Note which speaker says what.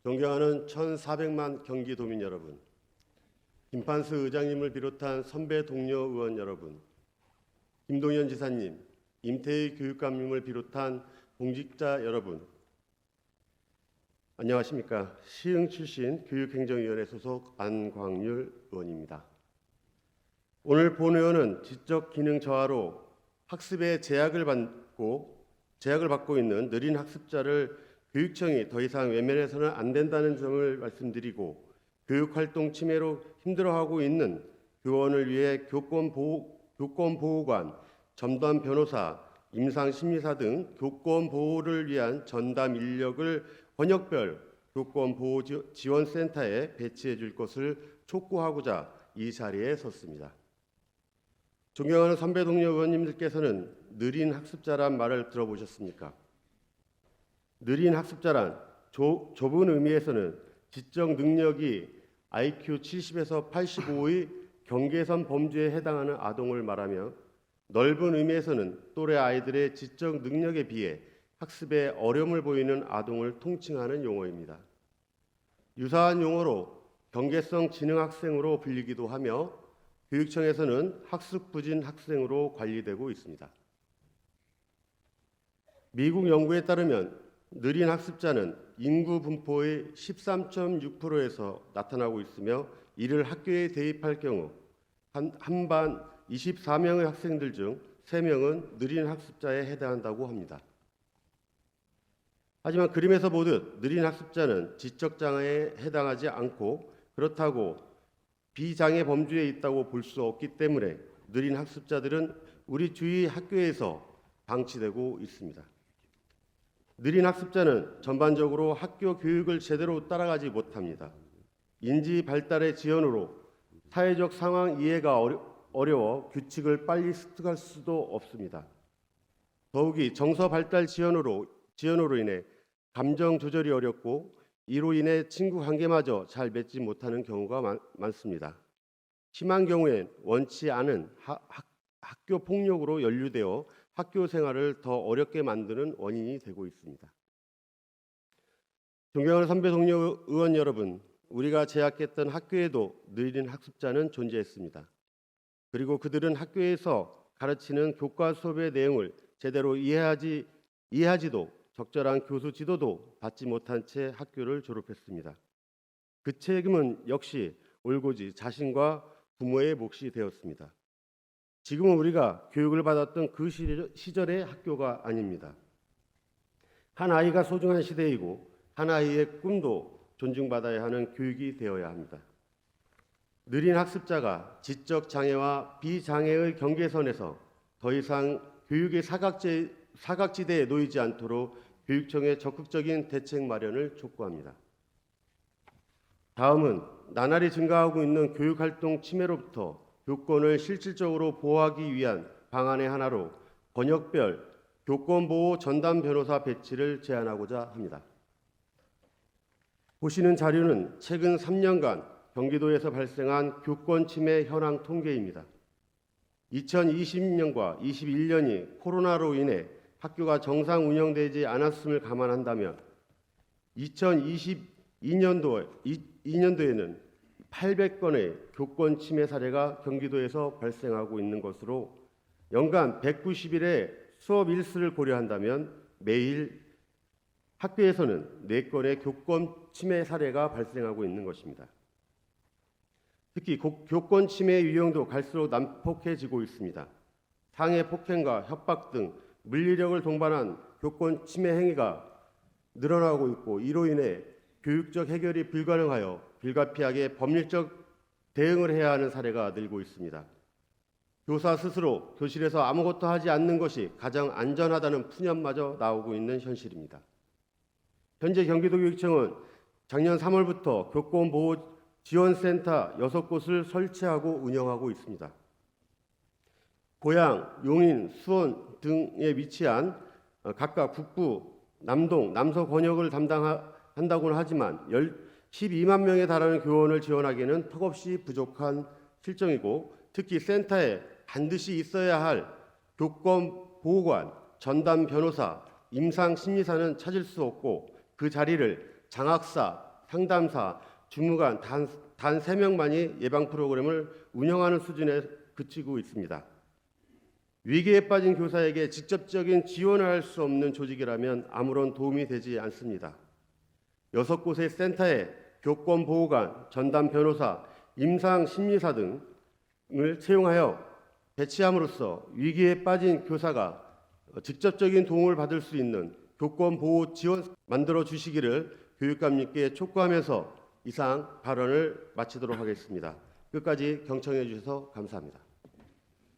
Speaker 1: 존경하는 1,400만 경기도민 여러분, 김판수 의장님을 비롯한 선배 동료 의원 여러분, 김동연 지사님, 임태희 교육감님을 비롯한 공직자 여러분, 안녕하십니까. 시흥 출신 교육행정위원회 소속 안광률 의원입니다. 오늘 본 의원은 지적 기능 저하로 학습에 제약을 받고 있는 느린 학습자를 교육청이 더 이상 외면해서는 안 된다는 점을 말씀드리고, 교육활동 침해로 힘들어하고 있는 교원을 위해 교권보호관, 전담 변호사, 임상심리사 등 교권 보호를 위한 전담 인력을 권역별 교권보호지원센터에 배치해 줄 것을 촉구하고자 이 자리에 섰습니다. 존경하는 선배 동료 의원님들께서는 느린 학습자란 말을 들어보셨습니까? 느린 학습자란 좁은 의미에서는 지적 능력이 IQ 70에서 85의 경계선 범주에 해당하는 아동을 말하며, 넓은 의미에서는 또래 아이들의 지적 능력에 비해 학습에 어려움을 보이는 아동을 통칭하는 용어입니다. 유사한 용어로 경계성 지능 학생으로 불리기도 하며 교육청에서는 학습 부진 학생으로 관리되고 있습니다. 미국 연구에 따르면 느린 학습자는 인구 분포의 13.6%에서 나타나고 있으며, 이를 학교에 대입할 경우 한 반 24명의 학생들 중 3명은 느린 학습자에 해당한다고 합니다. 하지만 그림에서 보듯 느린 학습자는 지적장애에 해당하지 않고, 그렇다고 비장애 범주에 있다고 볼 수 없기 때문에 느린 학습자들은 우리 주위 학교에서 방치되고 있습니다. 느린 학습자는 전반적으로 학교 교육을 제대로 따라가지 못합니다. 인지 발달의 지연으로 사회적 상황 이해가 어려워 규칙을 빨리 습득할 수도 없습니다. 더욱이 정서 발달 지연으로 인해 감정 조절이 어렵고, 이로 인해 친구 관계마저 잘 맺지 못하는 경우가 많습니다. 심한 경우엔 원치 않은 학교 폭력으로 연루되어 학교 생활을 더 어렵게 만드는 원인이 되고 있습니다. 존경하는 선배 동료 의원 여러분, 우리가 재학했던 학교에도 느린 학습자는 존재했습니다. 그리고 그들은 학교에서 가르치는 교과 수업의 내용을 제대로 이해하지도 적절한 교수 지도도 받지 못한 채 학교를 졸업했습니다. 그 책임은 역시 올고지 자신과 부모의 몫이 되었습니다. 지금은 우리가 교육을 받았던 그 시절의 학교가 아닙니다. 한 아이가 소중한 시대이고, 한 아이의 꿈도 존중받아야 하는 교육이 되어야 합니다. 느린 학습자가 지적 장애와 비장애의 경계선에서 더 이상 교육의 사각지대에 놓이지 않도록 교육청의 적극적인 대책 마련을 촉구합니다. 다음은 나날이 증가하고 있는 교육활동 침해로부터 교권을 실질적으로 보호하기 위한 방안의 하나로 권역별 교권보호 전담 변호사 배치를 제안하고자 합니다. 보시는 자료는 최근 3년간 경기도에서 발생한 교권 침해 현황 통계입니다. 2020년과 21년이 코로나로 인해 학교가 정상 운영되지 않았음을 감안한다면 2022년도에는 800건의 교권 침해 사례가 경기도에서 발생하고 있는 것으로, 연간 190일의 수업 일수를 고려한다면 매일 학교에서는 4건의 교권 침해 사례가 발생하고 있는 것입니다. 특히 교권 침해의 유형도 갈수록 난폭해지고 있습니다. 상해 폭행과 협박 등 물리력을 동반한 교권 침해 행위가 늘어나고 있고, 이로 인해 교육적 해결이 불가능하여 불가피하게 법률적 대응을 해야 하는 사례가 늘고 있습니다. 교사 스스로 교실에서 아무것도 하지 않는 것이 가장 안전하다는 푸념마저 나오고 있는 현실입니다. 현재 경기도교육청은 작년 3월부터 교권보호지원센터 6곳을 설치하고 운영하고 있습니다. 고양, 용인, 수원 등에 위치한 각각 북부, 남동, 남서 권역을 담당한다고는 하지만 12만 명에 달하는 교원을 지원하기에는 턱없이 부족한 실정이고, 특히 센터에 반드시 있어야 할 교권보호관, 전담 변호사, 임상심리사는 찾을 수 없고, 그 자리를 장학사, 상담사, 주무관 단 3명만이 예방 프로그램을 운영하는 수준에 그치고 있습니다. 위기에 빠진 교사에게 직접적인 지원을 할 수 없는 조직이라면 아무런 도움이 되지 않습니다. 6곳의 센터에 교권 보호관, 전담 변호사, 임상 심리사 등을 채용하여 배치함으로써 위기에 빠진 교사가 직접적인 도움을 받을 수 있는 교권 보호 지원 만들어 주시기를 교육감님께 촉구하면서 이상 발언을 마치도록 하겠습니다. 끝까지 경청해 주셔서 감사합니다.